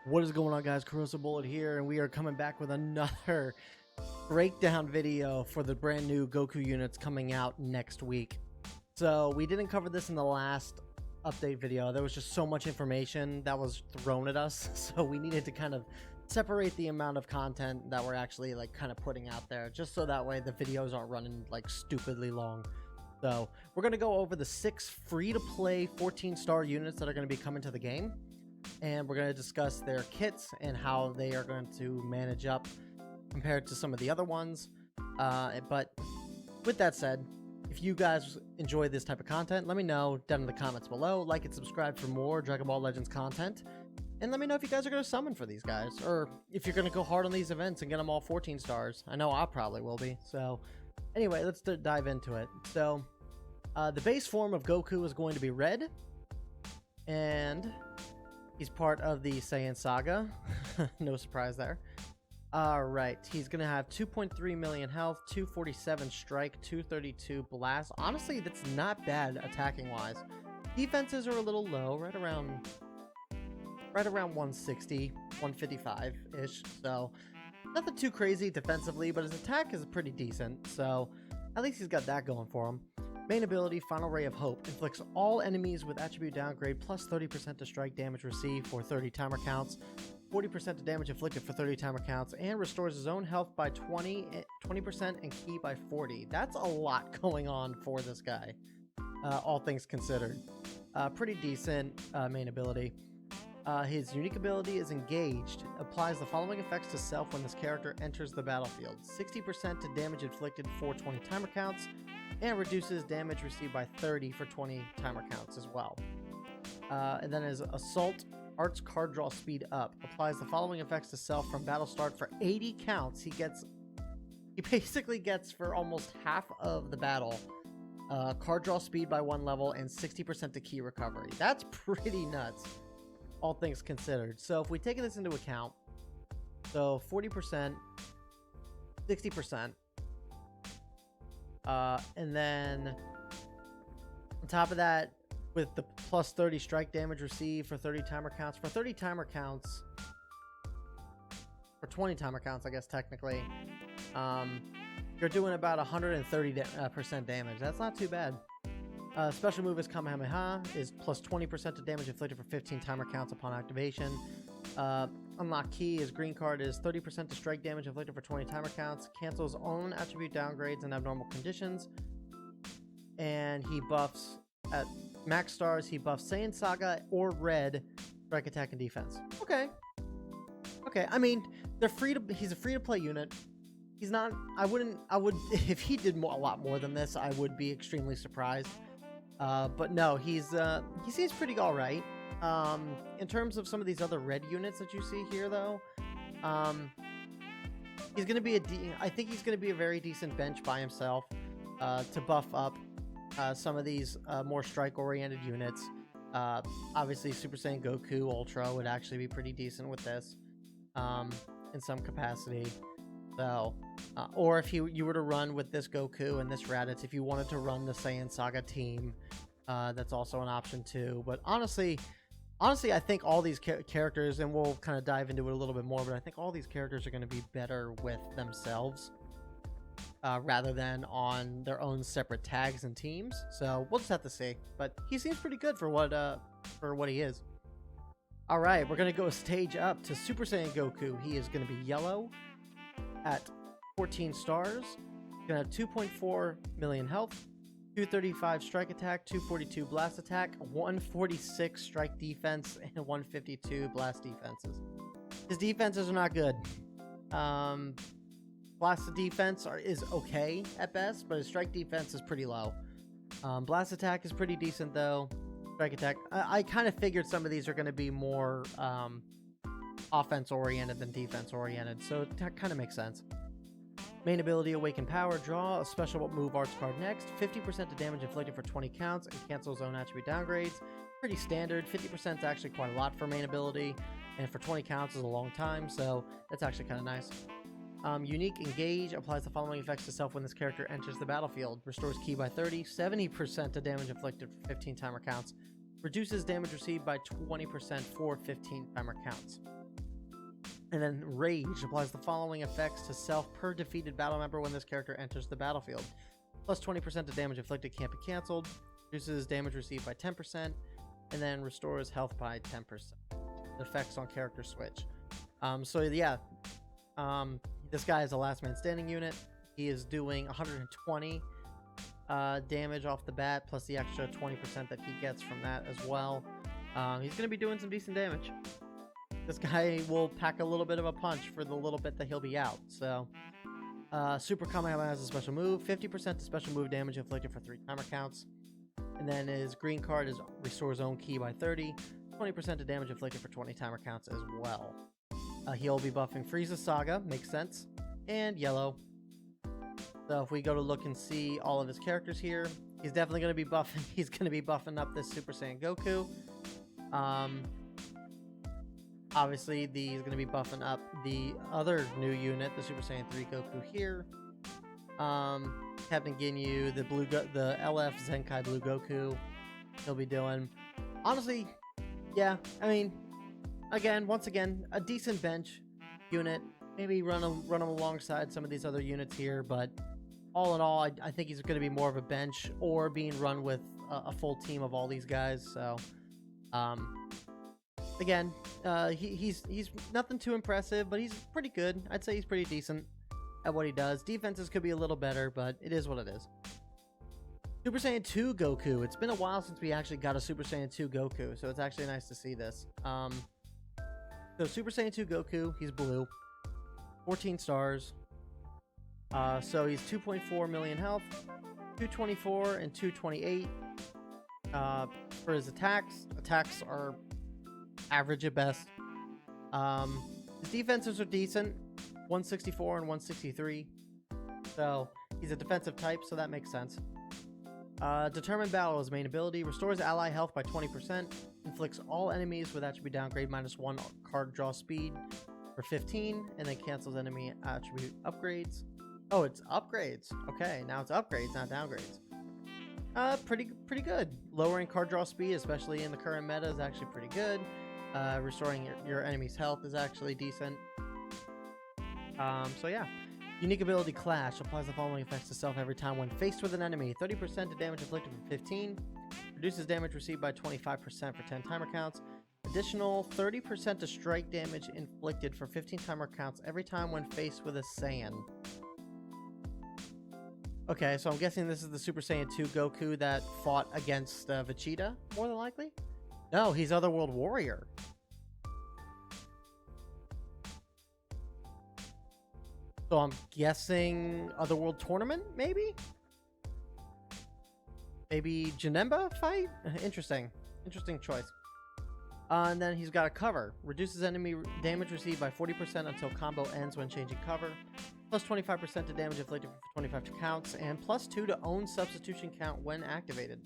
What is going on, guys? Corrosive Bullet here, and we are coming back with another breakdown video for the brand new Goku units coming out next week. So we didn't cover this in the last update video. There was just so much information that was thrown at us, so we needed to kind of separate the amount of content that we're actually kind of putting out there, just so that way the videos aren't running stupidly long. So we're going to go over the 6 free-to-play 14-star units that are going to be coming to the game, and we're going to discuss their kits and how they are going to manage up compared to some of the other ones. But with that said, if you guys enjoy this type of content, let me know down in the comments below. Like and subscribe for more Dragon Ball Legends content. And let me know if you guys are going to summon for these guys, or if you're going to go hard on these events and get them all 14 stars. I know I probably will be. So anyway, let's dive into it. So the base form of Goku is going to be red, and he's part of the Saiyan saga. No surprise there. Alright, he's going to have 2.3 million health, 247 strike, 232 blast. Honestly, that's not bad attacking wise. Defenses are a little low, right around 160, 155-ish. So nothing too crazy defensively, but his attack is pretty decent. So at least he's got that going for him. Main ability, Final Ray of Hope, inflicts all enemies with attribute downgrade plus 30% to strike damage received for 30 timer counts, 40% to damage inflicted for 30 timer counts, and restores his own health by 20% and ki by 40. That's a lot going on for this guy, all things considered. Pretty decent main ability. His unique ability is Engaged. Applies the following effects to self when this character enters the battlefield. 60% to damage inflicted for 20 timer counts, and reduces damage received by 30 for 20 timer counts as well. And then his Assault Arts card draw speed up. Applies the following effects to self from battle start for 80 counts. He basically gets for almost half of the battle card draw speed by 1 level and 60% to ki recovery. That's pretty nuts, all things considered. So if we take this into account, so 40%, 60%, and then on top of that, with the plus 30 strike damage received for 30 timer counts, for 30 timer counts, for 20 timer counts, I guess technically, you're doing about 130% damage. That's not too bad. Special move is Kamehameha, is plus 20% to damage inflicted for 15 timer counts upon activation. Unlock key, his green card is 30% to strike damage inflicted for 20 timer counts, cancels own attribute downgrades and abnormal conditions, and he buffs at max stars. He buffs Saiyan Saga or Red strike, attack, and defense. Okay. I mean, he's a free to play unit. He's not. I would if he did a lot more than this, I would be extremely surprised. But no, he seems pretty all right. In terms of some of these other red units that you see here, though, he's going to be I think he's going to be a very decent bench by himself to buff up some of these more strike-oriented units. Obviously, Super Saiyan Goku Ultra would actually be pretty decent with this in some capacity. So, or if you were to run with this Goku and this Raditz, if you wanted to run the Saiyan Saga team, that's also an option too. But honestly, I think all these characters, and we'll kind of dive into it a little bit more, but I think all these characters are going to be better with themselves rather than on their own separate tags and teams. So we'll just have to see. But he seems pretty good for what he is. All right, we're going to go a stage up to Super Saiyan Goku. He is going to be yellow at 14 stars. He's going to have 2.4 million health, 235 strike attack, 242 blast attack, 146 strike defense, and 152 blast defenses. His defenses are not good. Blast defense is okay at best, but his strike defense is pretty low. Blast attack is pretty decent though. Strike attack, I kind of figured some of these are going to be more offense oriented than defense oriented, so that kind of makes sense. Main ability, Awaken Power. Draw a special move arts card next. 50% to damage inflicted for 20 counts and cancel zone attribute downgrades. Pretty standard. 50% is actually quite a lot for main ability, and for 20 counts is a long time, so that's actually kind of nice. Unique Engage applies the following effects to self when this character enters the battlefield. Restores ki by 30, 70% to damage inflicted for 15 timer counts, reduces damage received by 20% for 15 timer counts. And then Rage applies the following effects to self per defeated battle member when this character enters the battlefield. Plus 20% of damage inflicted can't be cancelled, reduces damage received by 10%, and then restores health by 10%. Effects on character switch. So yeah, this guy is a last man standing unit. He is doing 120 damage off the bat, plus the extra 20% that he gets from that as well. He's going to be doing some decent damage. This guy will pack a little bit of a punch for the little bit that he'll be out. So, Super Kamehameha has a special move, 50% to special move damage inflicted for 3 timer counts. And then his green card is restores own ki by 30, 20% to damage inflicted for 20 timer counts as well. He'll be buffing Frieza Saga, makes sense, and yellow. So if we go to look and see all of his characters here, he's definitely going to be buffing. He's going to be buffing up this Super Saiyan Goku. Obviously, he's going to be buffing up the other new unit, the Super Saiyan 3 Goku here. Captain Ginyu, the LF Zenkai Blue Goku, he'll be doing. Honestly, yeah, I mean, once again, a decent bench unit. Maybe run him alongside some of these other units here, but all in all, I think he's going to be more of a bench or being run with a full team of all these guys. So, again, he's nothing too impressive, but he's pretty good. I'd say he's pretty decent at what he does. Defenses could be a little better, but it is what it is. Super Saiyan 2 Goku. It's been a while since we actually got a Super Saiyan 2 Goku, so it's actually nice to see this. So Super Saiyan 2 Goku, he's blue. 14 stars. So he's 2.4 million health, 224 and 228 for his attacks. Attacks are average at best. His defenses are decent, 164 and 163. So he's a defensive type, so that makes sense. Determined Battle, his main ability, restores ally health by 20%, inflicts all enemies with attribute downgrade -1 card draw speed for 15, and then cancels enemy attribute upgrades. Oh, it's upgrades. Okay, now it's upgrades, not downgrades. Pretty good. Lowering card draw speed, especially in the current meta, is actually pretty good. Restoring your enemy's health is actually decent. So yeah. Unique ability Clash applies the following effects to self every time when faced with an enemy. 30% to damage inflicted for 15. Reduces damage received by 25% for 10 timer counts. Additional 30% to strike damage inflicted for 15 timer counts every time when faced with a Saiyan. Okay, so I'm guessing this is the Super Saiyan 2 Goku that fought against Vegeta, more than likely? No, he's Otherworld Warrior. So I'm guessing Otherworld Tournament, maybe? Maybe Janemba fight? Interesting. Interesting choice. And then he's got a cover. Reduces enemy damage received by 40% until combo ends when changing cover. Plus 25% to damage inflicted for 25 counts. And plus 2 to own substitution count when activated.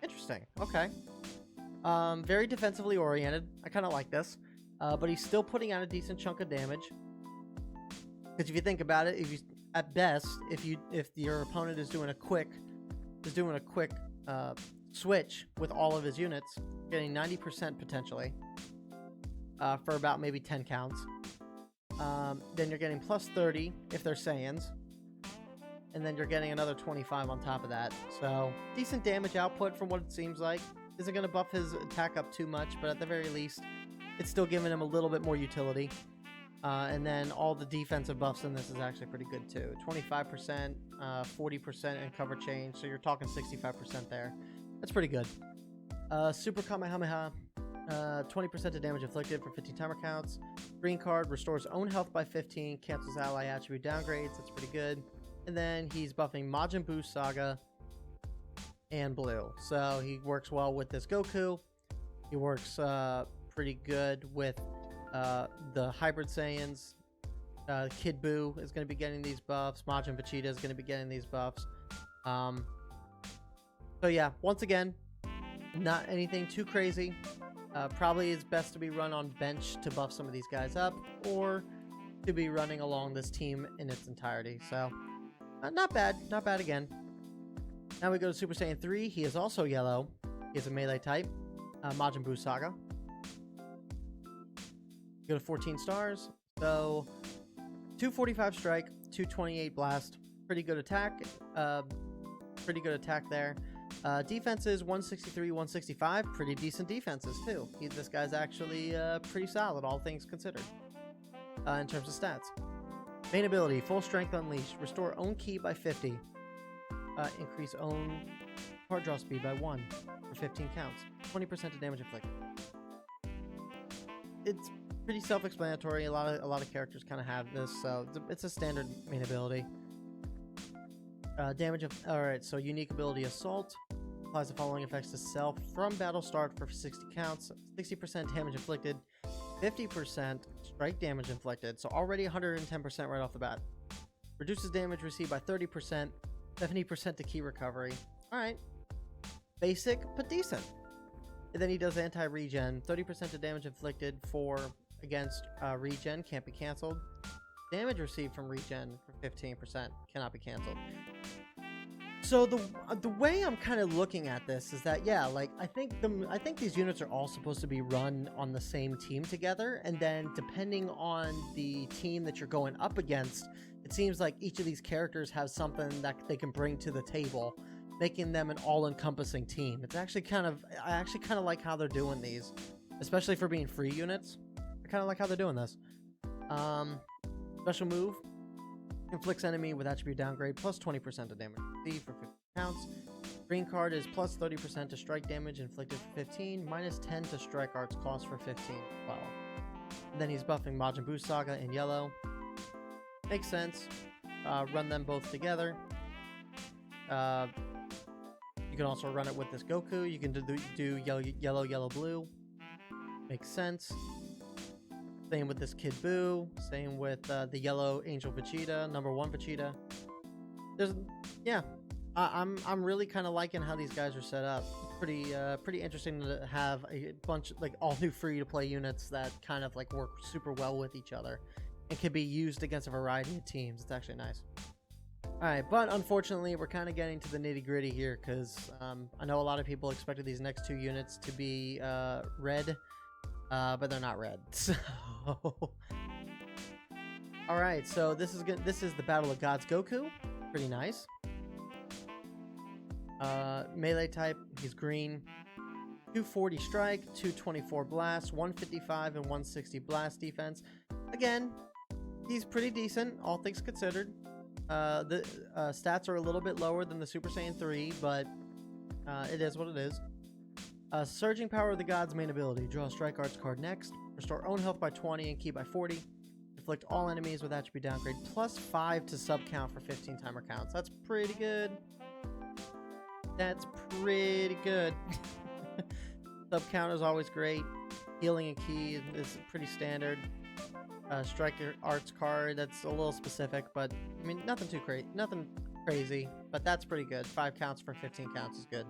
Interesting. Okay. Very defensively oriented. I kind of like this. But he's still putting out a decent chunk of damage. Because if you think about it, at best, if your opponent is doing a quick switch with all of his units, getting 90% potentially for about maybe 10 counts. Then you're getting plus 30 if they're Saiyans, and then you're getting another 25 on top of that. So decent damage output from what it seems like. Isn't going to buff his attack up too much, but at the very least, it's still giving him a little bit more utility. And then all the defensive buffs in this is actually pretty good too. 25%, 40% and cover change, so you're talking 65% there. That's pretty good. Super Kamehameha, 20% to damage inflicted for 15 timer counts. Green card, restores own health by 15, cancels ally attribute downgrades, that's pretty good. And then he's buffing Majin Buu Saga and Blue. So he works well with this Goku. He works pretty good with the Hybrid Saiyans. Kid Buu is going to be getting these buffs. Majin Vegeta is going to be getting these buffs. So yeah, once again, not anything too crazy. Probably is best to be run on bench to buff some of these guys up, or to be running along this team in its entirety. So not bad again. Now we go to Super Saiyan 3. He is also yellow. He has a melee type. Majin Buu Saga. Go to 14 stars. So 245 strike, 228 blast. Pretty good attack. Pretty good attack there. Defenses 163, 165. Pretty decent defenses too. This guy's actually pretty solid, all things considered. In terms of stats. Main ability, full strength unleashed. Restore own ki by 50. Increase own card draw speed by 1 for 15 counts. 20% of damage inflicted. It's pretty self-explanatory. A lot of characters kind of have this, so it's a standard main ability. Damage of alright, so unique ability Assault applies the following effects to self from battle start for 60 counts. 60% damage inflicted, 50% strike damage inflicted, so already 110% right off the bat. Reduces damage received by 30%, 70% to ki recovery. Alright. Basic, but decent. And then he does anti-regen, 30% of damage inflicted for against regen, can't be cancelled. Damage received from regen for 15% cannot be cancelled. So the way I'm kind of looking at this is that, yeah, like I think these units are all supposed to be run on the same team together, and then depending on the team that you're going up against, it seems like each of these characters has something that they can bring to the table, making them an all-encompassing team. It's actually I actually kind of like how they're doing these, especially for being free units. I kind of like how they're doing this. Special move. Inflicts enemy with attribute downgrade plus 20% of damage for 50 counts. Green card is plus 30% to strike damage inflicted for 15, minus 10 to strike arts cost for 15 as well. And then he's buffing Majin Buu Saga in yellow. Makes sense. Run them both together. You can also run it with this Goku. You can do yellow, yellow, blue. Makes sense. Same with this Kid Buu. Same with the yellow Angel Vegeta, number 1 Vegeta. Yeah, I'm really kind of liking how these guys are set up. Pretty interesting to have a bunch like all new free to play units that kind of like work super well with each other and can be used against a variety of teams. It's actually nice. All right, but unfortunately, we're kind of getting to the nitty gritty here because I know a lot of people expected these next 2 units to be red. But they're not red. So, all right. So this is good. This is the Battle of Gods Goku. Pretty nice. Melee type. He's green. 240 strike, 224 blast, 155 and 160 blast defense. Again, he's pretty decent, all things considered. The stats are a little bit lower than the Super Saiyan 3, but it is what it is. Surging Power of the Gods main ability. Draw a Strike Arts card next. Restore own health by 20 and ki by 40. Inflict all enemies with attribute downgrade plus 5 to sub count for 15 timer counts. That's pretty good. That's pretty good. Sub count is always great. Healing and ki is pretty standard. Strike Arts card, that's a little specific, but I mean nothing crazy, but that's pretty good. 5 counts for 15 counts is good.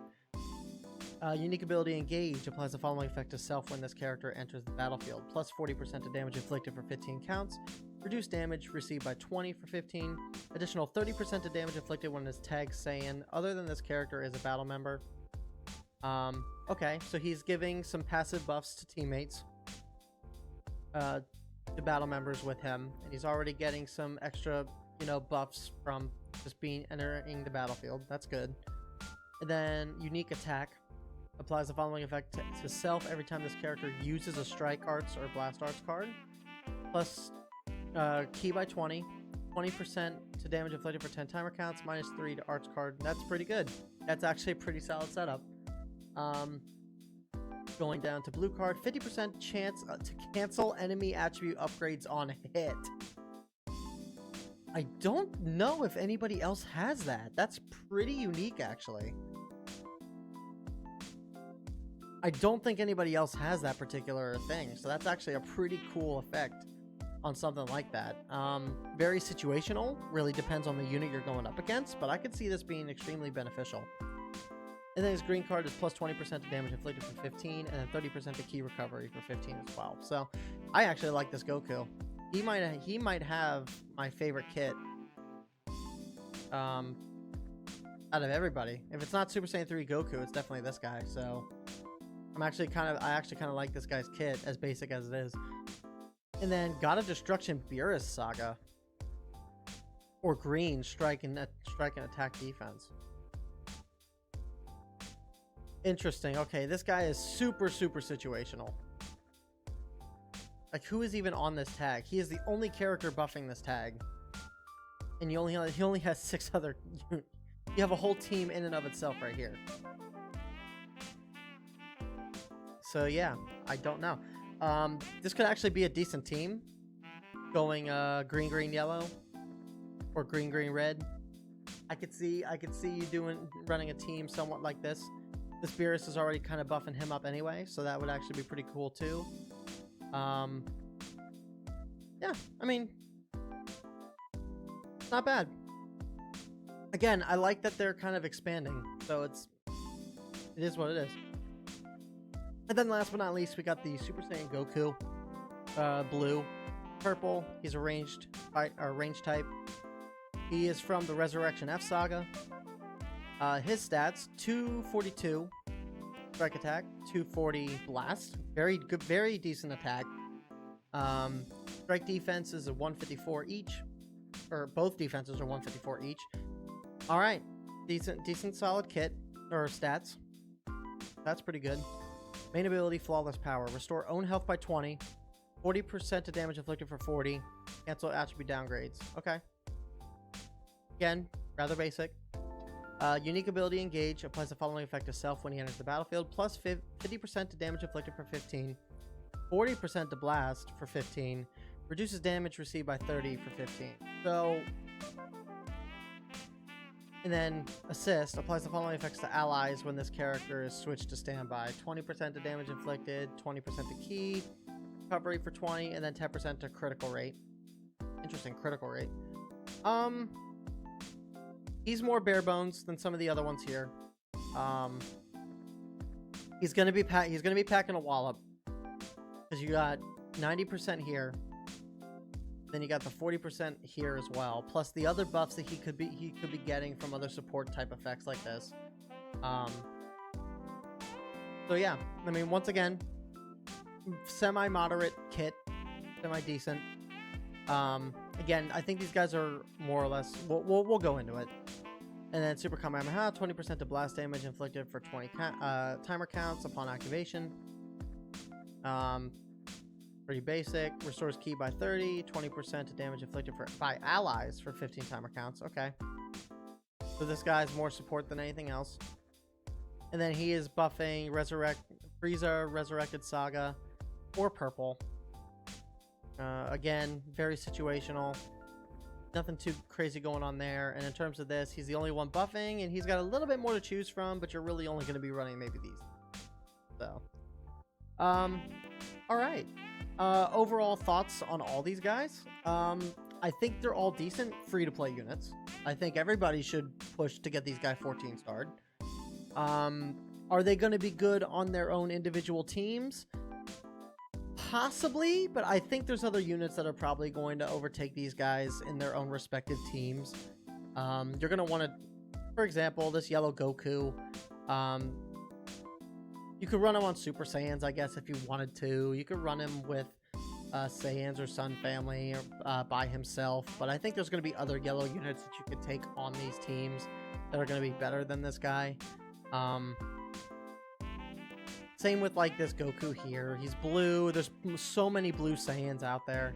Unique ability Engage applies the following effect to self when this character enters the battlefield. Plus 40% of damage inflicted for 15 counts. Reduced damage received by 20 for 15. Additional 30% of damage inflicted when his tag Saiyan other than this character is a battle member. Okay, so he's giving some passive buffs to teammates. To battle members with him. And he's already getting some extra, buffs from just entering the battlefield. That's good. And then Unique Attack applies the following effect to self every time this character uses a Strike Arts or Blast Arts card. Plus ki by 20, 20% to damage inflicted for 10 timer counts, minus 3 to Arts card. That's pretty good. That's actually a pretty solid setup. Going down to blue card, 50% chance to cancel enemy attribute upgrades on hit. I don't know if anybody else has that. That's pretty unique, actually. I don't think anybody else has that particular thing, so that's actually a pretty cool effect on something like that. Very situational, really depends on the unit you're going up against, but I could see this being extremely beneficial. And then his green card is plus 20% to damage inflicted for 15, and then 30% to ki recovery for 15 as well. So I actually like this Goku. He might have my favorite kit. out of everybody. If it's not Super Saiyan 3 Goku, it's definitely this guy. So I actually kind of like this guy's kit, as basic as it is. And then God of Destruction Beerus Saga, or green strike and attack defense. Interesting. Okay, this guy is super situational. Like, who is even on this tag? He is the only character buffing this tag, and he only has 6 other. You have a whole team in and of itself right here. So yeah, I don't know. This could actually be a decent team, going green yellow, or green red. I could see you running a team somewhat like this. This Beerus is already kind of buffing him up anyway, so that would actually be pretty cool too. Yeah, I mean, not bad. Again, I like that they're kind of expanding, so it is what it is. And then last but not least, we got the Super Saiyan Goku, blue, purple. He's a ranged type. He is from the Resurrection F Saga. His stats: 242 strike attack, 240 blast. Very good, very decent attack. Strike defense is a 154 each, or both defenses are 154 each. All right, decent solid kit or stats. That's pretty good. Main ability: Flawless Power. Restore own health by 20, 40% to damage inflicted for 40. Cancel attribute downgrades. Okay. Again, rather basic. Unique ability: Engage. Applies the following effect to self when he enters the battlefield. Plus 50% to damage inflicted for 15. 40% to blast for 15. Reduces damage received by 30 for 15. So, and then assist. Applies the following effects to allies when this character is switched to standby. 20% to damage inflicted, 20% to key, recovery for 20, and then 10% to critical rate. Interesting, critical rate. He's more bare bones than some of the other ones here. He's gonna be packing a wallop, because you got 90% here. Then you got the 40% here as well, plus the other buffs that he could be getting from other support type effects like this. So yeah, I mean, once again, semi-moderate kit, semi-decent. Again, I think these guys are more or less. We'll go into it. And then Super Kamehameha, 20% to blast damage inflicted for 20 timer counts upon activation. Pretty basic. Restores ki by 30, 20% to damage inflicted by allies for 15 timer counts. Okay. So this guy's more support than anything else. And then he is buffing Frieza Resurrected Saga, or purple. Again, very situational. Nothing too crazy going on there. And in terms of this, he's the only one buffing, and he's got a little bit more to choose from, but you're really only going to be running maybe these. So, all right. Overall thoughts on all these guys. I think they're all decent free-to-play units. I think everybody should push to get these guys 14 starred. Are they going to be good on their own individual teams? Possibly, but I think there's other units that are probably going to overtake these guys in their own respective teams. You're going to want to, for example, this yellow Goku. You could run him on Super Saiyans, I guess, if you wanted to. You could run him with Saiyans or Sun Family or by himself. But I think there's going to be other yellow units that you could take on these teams that are going to be better than this guy. Same with like this Goku here. He's blue. There's so many blue Saiyans out there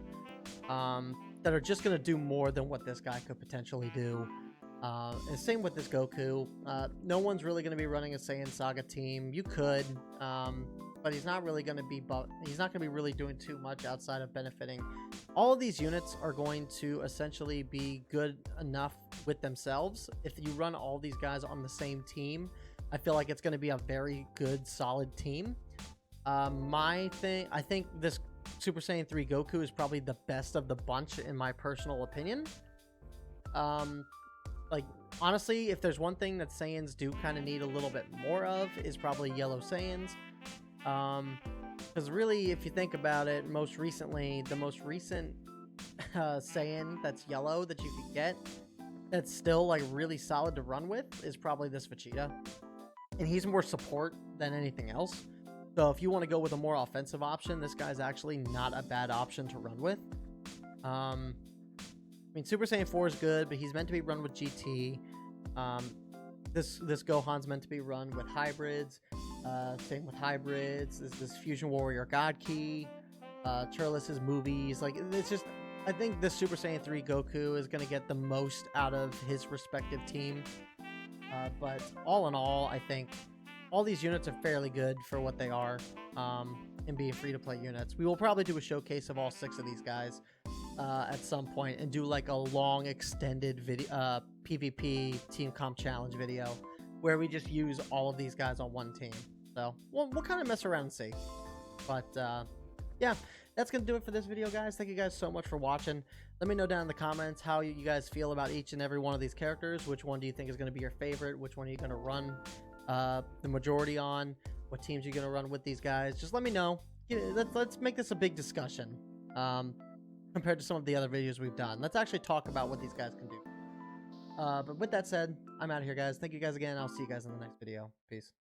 that are just going to do more than what this guy could potentially do. And same with this Goku. No one's really going to be running a Saiyan Saga team. You could, but he's not really going to be. He's not going to be really doing too much outside of benefiting. All of these units are going to essentially be good enough with themselves. If you run all these guys on the same team, I feel like it's going to be a very good, solid team. I think this Super Saiyan 3 Goku is probably the best of the bunch in my personal opinion. Like, honestly, if there's one thing that Saiyans do kind of need a little bit more of, is probably yellow Saiyans. Because really, if you think about it, the most recent Saiyan that's yellow that you could get that's still like really solid to run with is probably this Vegeta. And he's more support than anything else. So if you want to go with a more offensive option, this guy's actually not a bad option to run with. I mean, Super Saiyan 4 is good, but he's meant to be run with GT. This Gohan's meant to be run with hybrids. Same with hybrids. This Fusion Warrior God Key. Turles' movies. Like, it's just, I think this Super Saiyan 3 Goku is going to get the most out of his respective team. But all in all, I think all these units are fairly good for what they are, and being free-to-play units. We will probably do a showcase of all 6 of these guys at some point and do like a long extended video, PvP Team Comp Challenge video where we just use all of these guys on one team. So we'll kind of mess around and see. But yeah, that's going to do it for this video, guys. Thank you guys so much for watching. Let me know down in the comments how you guys feel about each and every one of these characters. Which one do you think is going to be your favorite? Which one are you going to run the majority on? What teams are you going to run with these guys? Just let me know. Let's make this a big discussion compared to some of the other videos we've done. Let's actually talk about what these guys can do. But with that said, I'm out of here, guys. Thank you guys again. I'll see you guys in the next video. Peace.